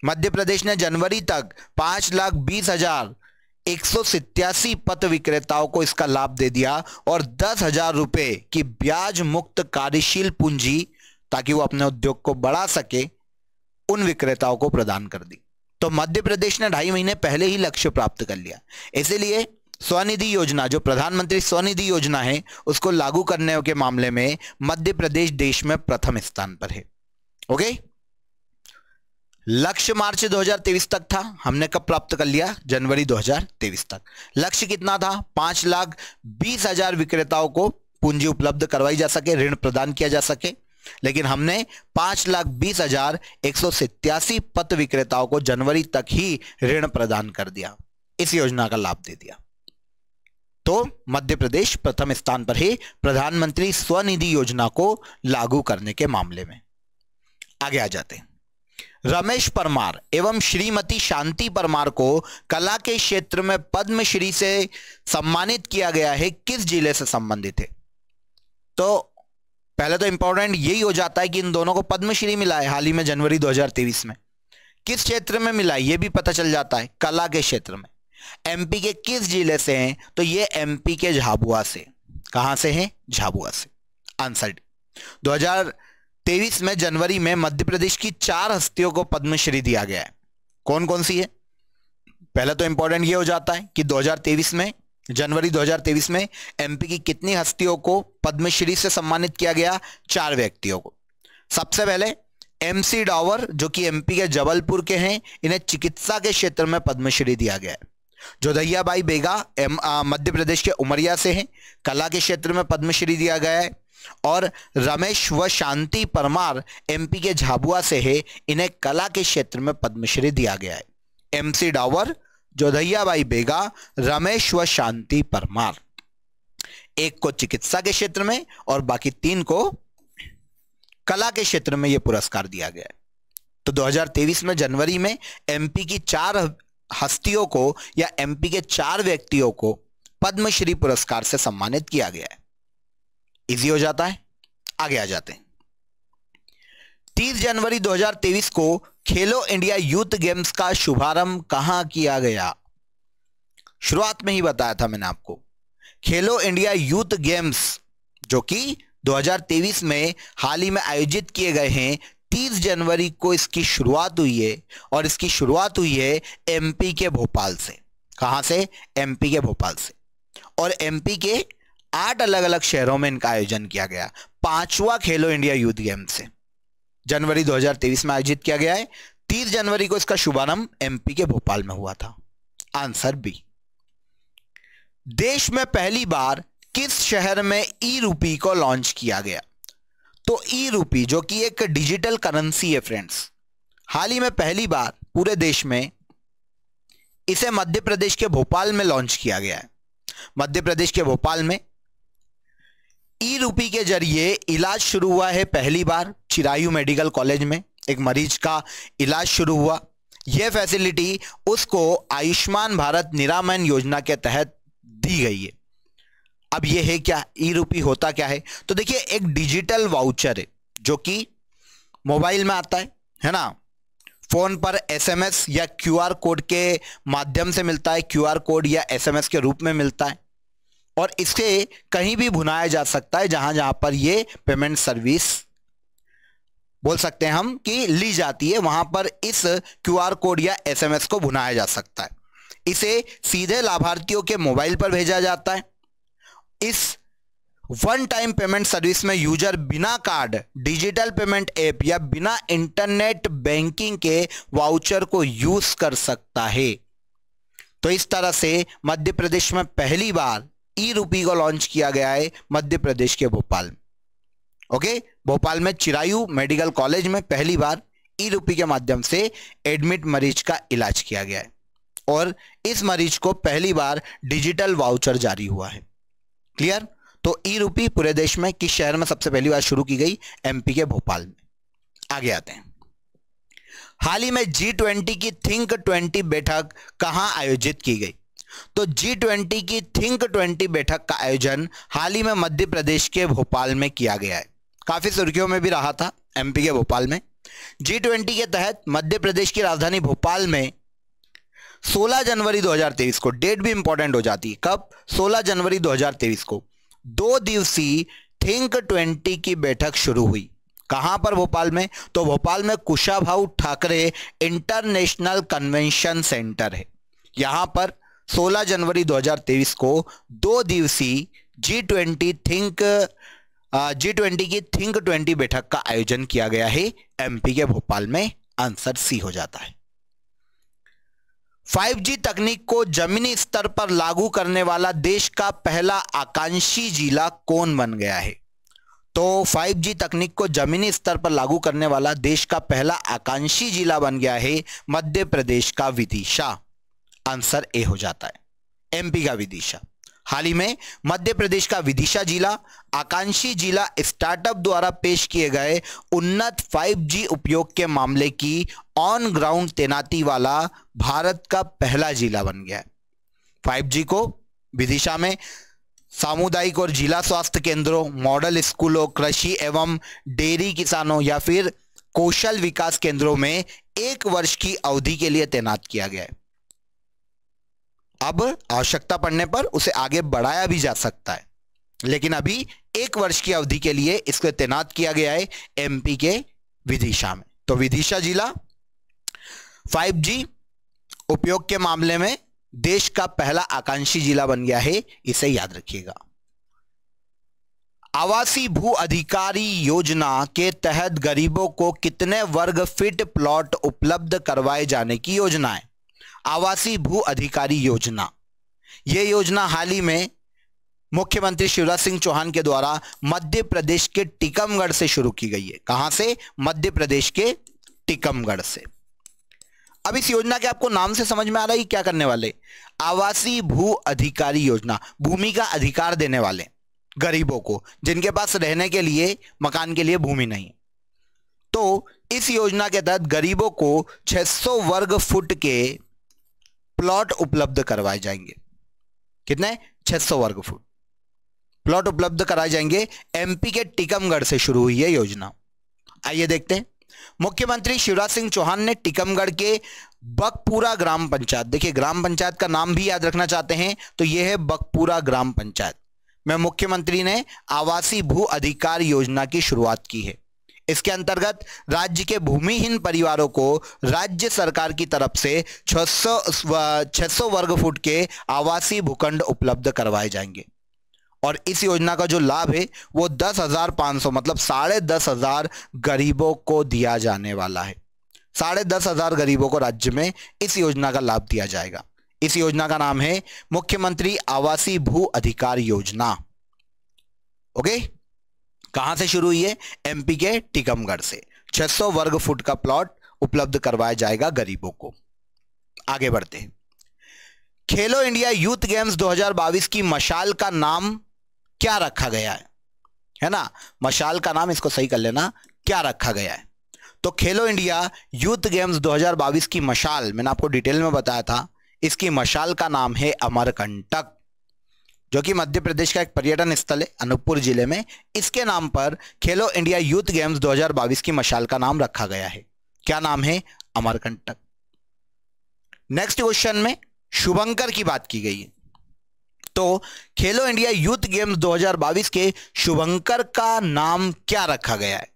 मध्य प्रदेश ने जनवरी तक 5,20,187 पथ विक्रेताओं को इसका लाभ दे दिया और 10,000 रुपए की ब्याज मुक्त कार्यशील पूंजी, ताकि वो अपने उद्योग को बढ़ा सके, उन विक्रेताओं को प्रदान कर दी। तो मध्य प्रदेश ने 2.5 महीने पहले ही लक्ष्य प्राप्त कर लिया। इसीलिए स्वनिधि योजना, जो प्रधानमंत्री स्वनिधि योजना है, उसको लागू करने के मामले में मध्य प्रदेश देश में प्रथम स्थान पर है। ओके, लक्ष्य मार्च 2023 तक था, हमने कब प्राप्त कर लिया? जनवरी 2023 तक। लक्ष्य कितना था? 5,20,000 विक्रेताओं को पूंजी उपलब्ध करवाई जा सके, ऋण प्रदान किया जा सके, लेकिन हमने 5,20,187 पथ विक्रेताओं को जनवरी तक ही ऋण प्रदान कर दिया, इस योजना का लाभ दे दिया। तो मध्य प्रदेश प्रथम स्थान पर है प्रधानमंत्री स्वनिधि योजना को लागू करने के मामले में। आगे आ जाते हैं। रमेश परमार एवं श्रीमती शांति परमार को कला के क्षेत्र में पद्मश्री से सम्मानित किया गया है, किस जिले से संबंधित है? तो पहले तो इंपॉर्टेंट यही हो जाता है कि इन दोनों को पद्मश्री मिला है हाल ही में जनवरी 2023 में। किस क्षेत्र में मिला है ये भी पता चल जाता है, कला के क्षेत्र में। एमपी के किस जिले से हैं? तो ये एमपी के झाबुआ से। कहां से हैं? झाबुआ से। आंसर 2023 में जनवरी में मध्य प्रदेश की 4 हस्तियों को पद्मश्री दिया गया है। कौन कौन सी है? पहले तो इंपॉर्टेंट ये हो जाता है कि 2023 में, जनवरी 2023 में एमपी की कितनी हस्तियों को पद्मश्री से सम्मानित किया गया? 4 व्यक्तियों को। सबसे पहले एमसी डावर, जो कि एमपी के जबलपुर के हैं, इन्हें चिकित्सा के क्षेत्र में पद्मश्री दिया गया है। जोधैया बाई बेगा मध्य प्रदेश के उमरिया से हैं, कला के क्षेत्र में पद्मश्री दिया गया है। और रमेश व शांति परमार एमपी के झाबुआ से है, इन्हें कला के क्षेत्र में पद्मश्री दिया गया है। एमसी डावर, जोधैया बाई बेगा, रमेश व शांति परमार। एक को चिकित्सा के क्षेत्र में और बाकी 3 को कला के क्षेत्र में यह पुरस्कार दिया गया है। तो 2023 में जनवरी में एमपी की 4 हस्तियों को या एमपी के 4 व्यक्तियों को पद्मश्री पुरस्कार से सम्मानित किया गया है। इजी हो जाता है। आगे आ जाते हैं। 30 जनवरी 2023 को खेलो इंडिया यूथ गेम्स का शुभारंभ कहां किया गया? शुरुआत में ही बताया था मैंने आपको। खेलो इंडिया यूथ गेम्स जो कि 2023 में हाल ही में आयोजित किए गए हैं, 30 जनवरी को इसकी शुरुआत हुई है और इसकी शुरुआत हुई है एमपी के भोपाल से। कहां से? एमपी के भोपाल से। और एमपी के 8 अलग अलग शहरों में इनका आयोजन किया गया। 5वां खेलो इंडिया यूथ गेम्स से जनवरी 2023 में आयोजित किया गया है। 30 जनवरी को इसका शुभारंभ एमपी के भोपाल में हुआ था। Answer B. देश में पहली बार किस शहर में ई रूपी को लॉन्च किया गया? तो ई रूपी जो कि एक डिजिटल करेंसी है फ्रेंड्स, हाल ही में पहली बार पूरे देश में इसे मध्य प्रदेश के भोपाल में लॉन्च किया गया है। मध्य प्रदेश के भोपाल में ई रूपी के जरिए इलाज शुरू हुआ है पहली बार। चिरायू मेडिकल कॉलेज में एक मरीज का इलाज शुरू हुआ। यह फैसिलिटी उसको आयुष्मान भारत निरामयम योजना के तहत दी गई है। अब यह है क्या? ई रूपी होता क्या है? तो देखिए, एक डिजिटल वाउचर है जो कि मोबाइल में आता है ना। फोन पर एसएमएस या क्यूआर कोड के माध्यम से मिलता है, क्यूआर कोड या एसएमएस के रूप में मिलता है, और इसे कहीं भी भुनाया जा सकता है जहां जहां पर ये पेमेंट सर्विस बोल सकते हैं हम कि ली जाती है, वहां पर इस क्यूआर कोड या एसएमएस को भुनाया जा सकता है। इसे सीधे लाभार्थियों के मोबाइल पर भेजा जाता है। इस वन टाइम पेमेंट सर्विस में यूजर बिना कार्ड, डिजिटल पेमेंट ऐप या बिना इंटरनेट बैंकिंग के वाउचर को यूज कर सकता है। तो इस तरह से मध्य प्रदेश में पहली बार ई रूपी को लॉन्च किया गया है मध्य प्रदेश के भोपाल में। ओके, भोपाल में चिरायू मेडिकल कॉलेज में पहली बार ई रूपी के माध्यम से एडमिट मरीज का इलाज किया गया है और इस मरीज को पहली बार डिजिटल वाउचर जारी हुआ है। क्लियर? तो ई रूपी पूरे देश में किस शहर में सबसे पहली बार शुरू की गई? एमपी के भोपाल में। आगे आते हैं। हाल ही में G20 की थिंक 20 बैठक कहां आयोजित की गई? तो G20 की थिंक 20 बैठक का आयोजन हाल ही में मध्य प्रदेश के भोपाल में किया गया है। काफी सुर्खियों में भी रहा था एमपी के भोपाल में। G20 के तहत मध्य प्रदेश की राजधानी भोपाल में 16 जनवरी 2023 को, डेट भी इंपॉर्टेंट हो जाती है, कब? 16 जनवरी 2023 को 2 दिवसीय थिंक 20 की बैठक शुरू हुई। कहां पर? भोपाल में। तो भोपाल में Kushabhau Thackeray international convention centre है। यहां पर 16 जनवरी 2023 को 2 दिवसीय G20 की थिंक 20 बैठक का आयोजन किया गया है एमपी के भोपाल में। आंसर सी हो जाता है। 5G तकनीक को जमीनी स्तर पर लागू करने वाला देश का पहला आकांक्षी जिला कौन बन गया है? तो 5G तकनीक को जमीनी स्तर पर लागू करने वाला देश का पहला आकांक्षी जिला बन गया है मध्य प्रदेश का विदिशा। आंसर ए हो जाता है, एमपी का विदिशा। हाल ही में मध्य प्रदेश का विदिशा जिला आकांक्षी जिला स्टार्टअप द्वारा पेश किए गए उन्नत 5G उपयोग के मामले की ऑन ग्राउंड तैनाती वाला भारत का पहला जिला बन गया है। 5G को विदिशा में सामुदायिक और जिला स्वास्थ्य केंद्रों, मॉडल स्कूलों, कृषि एवं डेयरी किसानों या फिर कौशल विकास केंद्रों में 1 वर्ष की अवधि के लिए तैनात किया गया है। अब आवश्यकता पड़ने पर उसे आगे बढ़ाया भी जा सकता है, लेकिन अभी 1 वर्ष की अवधि के लिए इसको तैनात किया गया है एमपी के विदिशा में। तो विदिशा जिला 5G उपयोग के मामले में देश का पहला आकांक्षी जिला बन गया है, इसे याद रखिएगा। आवासीय भू अधिकारी योजना के तहत गरीबों को कितने वर्ग फीट प्लॉट उपलब्ध करवाए जाने की योजना है? आवासीय भू अधिकारी योजना, यह योजना हाल ही में मुख्यमंत्री शिवराज सिंह चौहान के द्वारा मध्य प्रदेश के टीकमगढ़ से शुरू की गई है। कहां से? मध्य प्रदेश के टीकमगढ़ से। अब इस योजना के आपको नाम से समझ में आ रहा है क्या करने वाले? आवासीय भू अधिकारी योजना, भूमि का अधिकार देने वाले गरीबों को जिनके पास रहने के लिए, मकान के लिए भूमि नहीं। तो इस योजना के तहत गरीबों को 600 वर्ग फुट के प्लॉट उपलब्ध करवाए जाएंगे। कितने? 600 वर्ग फुट प्लॉट उपलब्ध कराए जाएंगे। एमपी के टीकमगढ़ से शुरू हुई है योजना। आइए देखते हैं। मुख्यमंत्री शिवराज सिंह चौहान ने टीकमगढ़ के बकपुरा ग्राम पंचायत, देखिए ग्राम पंचायत का नाम भी याद रखना चाहते हैं तो यह है बकपुरा ग्राम पंचायत में मुख्यमंत्री ने आवासीय भू अधिकार योजना की शुरुआत की है। इसके अंतर्गत राज्य के भूमिहीन परिवारों को राज्य सरकार की तरफ से 600 वर्ग फुट के आवासीय भूखंड उपलब्ध करवाए जाएंगे और इस योजना का जो लाभ है वो 10,500 मतलब 10,500 गरीबों को दिया जाने वाला है। 10,500 गरीबों को राज्य में इस योजना का लाभ दिया जाएगा। इस योजना का नाम है मुख्यमंत्री आवासीय भू अधिकार योजना। ओके, कहां से शुरू हुई है? एमपी के टीकमगढ़ से। 600 वर्ग फुट का प्लॉट उपलब्ध करवाया जाएगा गरीबों को। आगे बढ़ते हैं। खेलो इंडिया यूथ गेम्स 2022 की मशाल का नाम क्या रखा गया है ना? मशाल का नाम, इसको सही कर लेना, क्या रखा गया है? तो खेलो इंडिया यूथ गेम्स 2022 की मशाल, मैंने आपको डिटेल में बताया था, इसकी मशाल का नाम है अमरकंटक, जो कि मध्य प्रदेश का एक पर्यटन स्थल है अनूपपुर जिले में। इसके नाम पर खेलो इंडिया यूथ गेम्स 2022 की मशाल का नाम रखा गया है। क्या नाम है? अमरकंटक। नेक्स्ट क्वेश्चन में शुभंकर की बात की गई है। तो खेलो इंडिया यूथ गेम्स 2022 के शुभंकर का नाम क्या रखा गया है?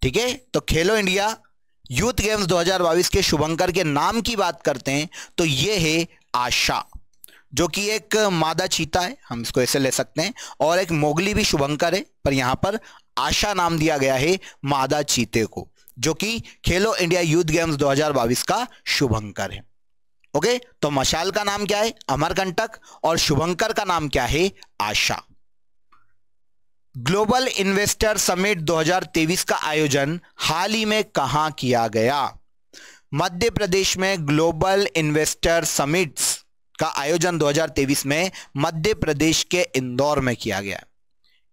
ठीक है, तो खेलो इंडिया यूथ गेम्स 2022 के शुभंकर के नाम की बात करते हैं तो यह है आशा, जो कि एक मादा चीता है, हम इसको ऐसे ले सकते हैं, और एक मोगली भी शुभंकर है, पर यहां पर आशा नाम दिया गया है मादा चीते को, जो कि खेलो इंडिया यूथ गेम्स 2022 का शुभंकर है। ओके, तो मशाल का नाम क्या है? अमरकंटक, और शुभंकर का नाम क्या है? आशा। ग्लोबल इन्वेस्टर समिट 2023 का आयोजन हाल ही में कहां किया गया? मध्य प्रदेश में ग्लोबल इन्वेस्टर समिट्स का आयोजन 2023 में मध्य प्रदेश के इंदौर में किया गया।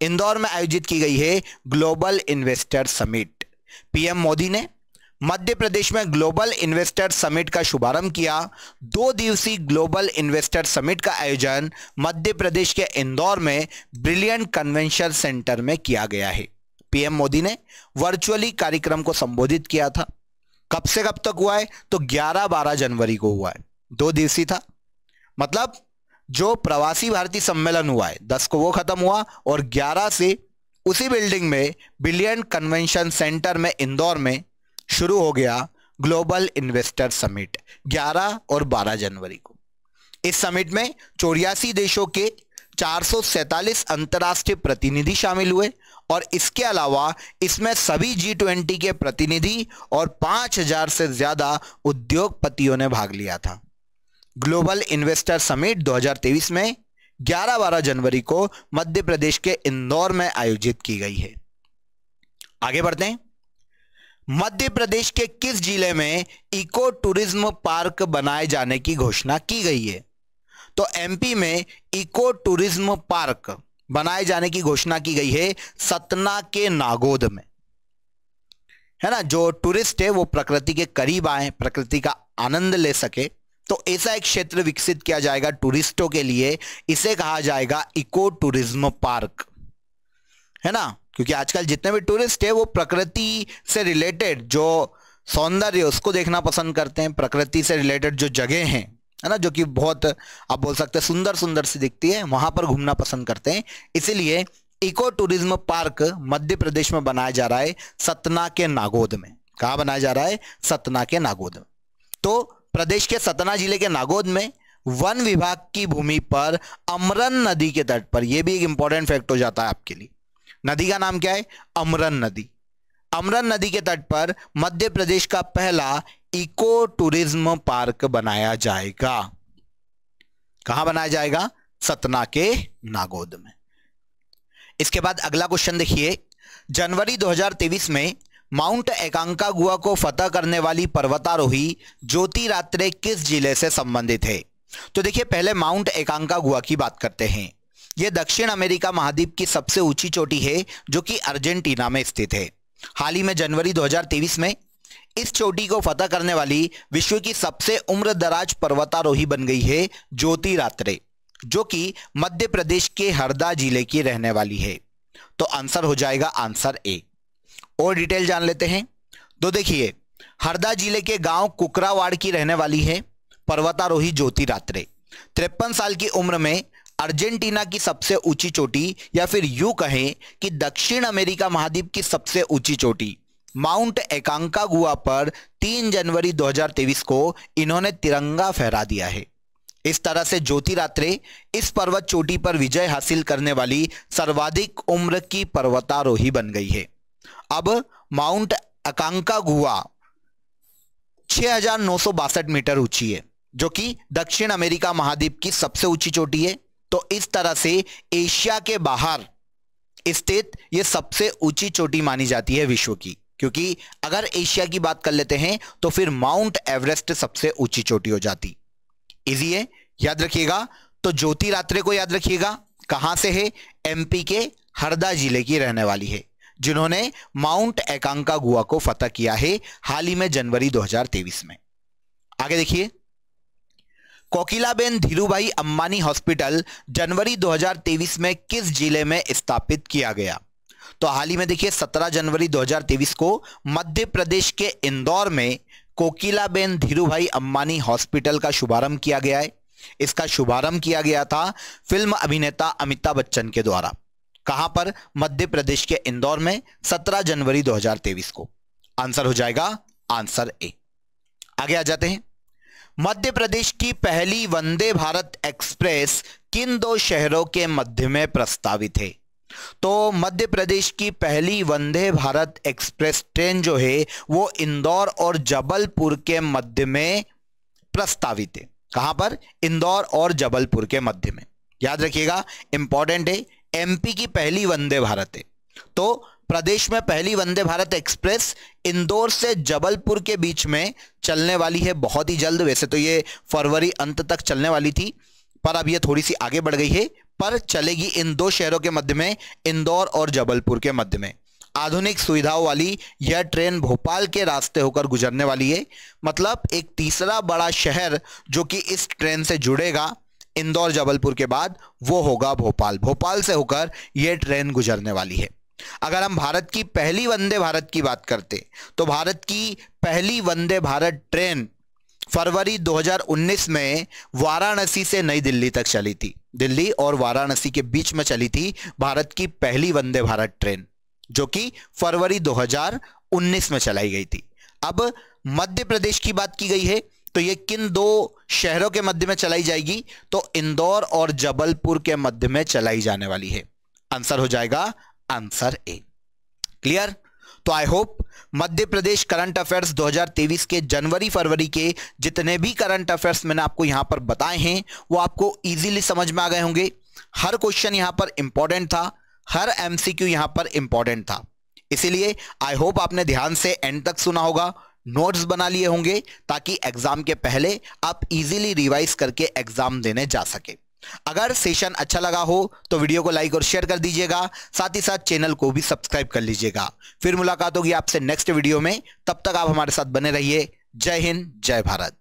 इंदौर में आयोजित की गई है global investor summit. PM Modi ने मध्य प्रदेश में ग्लोबल इन्वेस्टर समिट का शुभारंभ किया। 2 दिवसीय ग्लोबल इन्वेस्टर समिट का आयोजन मध्य प्रदेश के इंदौर में ब्रिलियंट कन्वेंशन सेंटर में किया गया है। पीएम मोदी ने वर्चुअली कार्यक्रम को संबोधित किया था। कब से कब तक हुआ है? तो 11-12 जनवरी को हुआ है, 2 दिवसीय था। मतलब जो प्रवासी भारतीय सम्मेलन हुआ है 10 को वो खत्म हुआ और 11 से उसी बिल्डिंग में बिलियन कन्वेंशन सेंटर में इंदौर में शुरू हो गया ग्लोबल इन्वेस्टर समिट 11 और 12 जनवरी को। इस समिट में 84 देशों के 447 अंतर्राष्ट्रीय प्रतिनिधि शामिल हुए और इसके अलावा इसमें सभी G20 के प्रतिनिधि और 5000 से ज्यादा उद्योगपतियों ने भाग लिया था। ग्लोबल इन्वेस्टर समिट 2023 में 11-12 जनवरी को मध्य प्रदेश के इंदौर में आयोजित की गई है। आगे बढ़ते हैं। मध्य प्रदेश के किस जिले में इको टूरिज्म पार्क बनाए जाने की घोषणा की गई है? तो एमपी में इको टूरिज्म पार्क बनाए जाने की घोषणा की गई है सतना के नागोद में, है ना। जो टूरिस्ट है वो प्रकृति के करीब आए, प्रकृति का आनंद ले सके, तो ऐसा एक क्षेत्र विकसित किया जाएगा टूरिस्टों के लिए। इसे कहा जाएगा इको टूरिज्म पार्क, है ना। क्योंकि आजकल जितने भी टूरिस्ट है वो प्रकृति से रिलेटेड जो सौंदर्य उसको देखना पसंद करते हैं, प्रकृति से रिलेटेड जो जगह हैं, है ना, जो कि बहुत आप बोल सकते हैं सुंदर सुंदर सी दिखती है, वहां पर घूमना पसंद करते हैं। इसीलिए eco tourism park Madhya Pradesh में बनाया जा रहा है सतना के नागोद में। कहां बनाया जा रहा है? सतना के नागोद में। तो प्रदेश के सतना जिले के नागोद में वन विभाग की भूमि पर अमरन नदी के तट पर, यह भी एक इंपॉर्टेंट फैक्ट हो जाता है आपके लिए। नदी का नाम क्या है? अमरन नदी। अमरन नदी के तट पर मध्य प्रदेश का पहला इको टूरिज्म पार्क बनाया जाएगा। कहां बनाया जाएगा? सतना के नागोद में। इसके बाद अगला क्वेश्चन देखिए, जनवरी 2023 में माउंट एकांकागुआ को फतह करने वाली पर्वतारोही ज्योति रात्रे किस जिले से संबंधित है? तो देखिए पहले माउंट एकांकागुआ की बात करते हैं। यह दक्षिण अमेरिका महाद्वीप की सबसे ऊंची चोटी है जो कि अर्जेंटीना में स्थित है। हाल ही में जनवरी 2023 में इस चोटी को फतह करने वाली विश्व की सबसे उम्रदराज पर्वतारोही बन गई है ज्योति रात्रे, जो कि मध्य प्रदेश के हरदा जिले की रहने वाली है। तो आंसर हो जाएगा आंसर ए। और डिटेल जान लेते हैं। तो देखिए हरदा जिले के गांव कुकरावाड़ की रहने वाली है पर्वतारोही ज्योति रात्रे। 53 साल की उम्र में अर्जेंटीना की सबसे ऊंची चोटी, या फिर यूं कहें कि दक्षिण अमेरिका महाद्वीप की सबसे ऊंची चोटी माउंट एकांकागुआ पर 3 जनवरी 2023 को इन्होंने तिरंगा फहरा दिया है। इस तरह से ज्योति रात्रे इस पर्वत चोटी पर विजय हासिल करने वाली सर्वाधिक उम्र की पर्वतारोही बन गई है। अब माउंट एकांकागुआ 6962 मीटर ऊंची है, जो कि दक्षिण अमेरिका महाद्वीप की सबसे ऊंची चोटी है। तो इस तरह से एशिया के बाहर स्थित यह सबसे ऊंची चोटी मानी जाती है विश्व की। क्योंकि अगर एशिया की बात कर लेते हैं तो फिर माउंट एवरेस्ट सबसे ऊंची चोटी हो जाती। इजी है, याद रखिएगा। तो ज्योति रात्रे को याद रखिएगा, कहां से है? एमपी के हरदा जिले की रहने वाली है, जिन्होंने माउंट एकांकागुआ को फतह किया है हाल ही में जनवरी 2023 में। आगे देखिए, कोकिलाबेन धीरूभाई अंबानी हॉस्पिटल जनवरी 2023 में किस जिले में स्थापित किया गया? तो हाल ही में देखिए 17 जनवरी 2023 को मध्य प्रदेश के इंदौर में कोकिलाबेन धीरूभाई अंबानी हॉस्पिटल का शुभारंभ किया गया है। इसका शुभारंभ किया गया था फिल्म अभिनेता अमिताभ बच्चन के द्वारा। कहां पर? मध्य प्रदेश के इंदौर में 17 जनवरी 2023 को। आंसर हो जाएगा आंसर ए। आगे आ जाते हैं। मध्य प्रदेश की पहली वंदे भारत एक्सप्रेस किन 2 शहरों के मध्य में प्रस्तावित है? तो मध्य प्रदेश की पहली वंदे भारत एक्सप्रेस ट्रेन जो है वो इंदौर और जबलपुर के मध्य में प्रस्तावित है। कहां पर? इंदौर और जबलपुर के मध्य में। याद रखिएगा, इंपॉर्टेंट है। एमपी की पहली वंदे भारत है, तो प्रदेश में पहली वंदे भारत एक्सप्रेस इंदौर से जबलपुर के बीच में चलने वाली है बहुत ही जल्द। वैसे तो ये फरवरी अंत तक चलने वाली थी, पर अब ये थोड़ी सी आगे बढ़ गई है, पर चलेगी इन 2 शहरों के मध्य में, इंदौर और जबलपुर के मध्य में। आधुनिक सुविधाओं वाली यह ट्रेन भोपाल के रास्ते होकर गुजरने वाली है। मतलब एक तीसरा बड़ा शहर जो कि इस ट्रेन से जुड़ेगा इंदौर जबलपुर के बाद, वो होगा भोपाल। भोपाल से होकर यह ट्रेन गुजरने वाली है। अगर हम भारत की पहली वंदे भारत की बात करते तो भारत की पहली वंदे भारत ट्रेन फरवरी 2019 में वाराणसी से नई दिल्ली तक चली थी। दिल्ली और वाराणसी के बीच में चली थी भारत की पहली वंदे भारत ट्रेन, जो कि फरवरी 2019 में चलाई गई थी। अब मध्य प्रदेश की बात की गई है तो ये किन दो शहरों के मध्य में चलाई जाएगी? तो इंदौर और जबलपुर के मध्य में चलाई जाने वाली है। आंसर हो जाएगा आंसर ए। क्लियर? तो I hope Madhya Pradesh current affairs 2023 के जनवरी फरवरी के जितने भी करंट अफेयर्स मैंने आपको यहां पर बताए हैं वो आपको इजीली समझ में आ गए होंगे। हर क्वेश्चन यहां पर इंपॉर्टेंट था, हर एमसीक्यू यहां पर इंपॉर्टेंट था। इसीलिए आई होप आपने ध्यान से एंड तक सुना होगा, नोट्स बना लिए होंगे ताकि एग्जाम के पहले आप इजीली रिवाइज करके एग्जाम देने जा सके। अगर सेशन अच्छा लगा हो तो वीडियो को लाइक और शेयर कर दीजिएगा, साथ ही साथ चैनल को भी सब्सक्राइब कर लीजिएगा। फिर मुलाकात होगी आपसे नेक्स्ट वीडियो में, तब तक आप हमारे साथ बने रहिए। जय हिंद, जय भारत।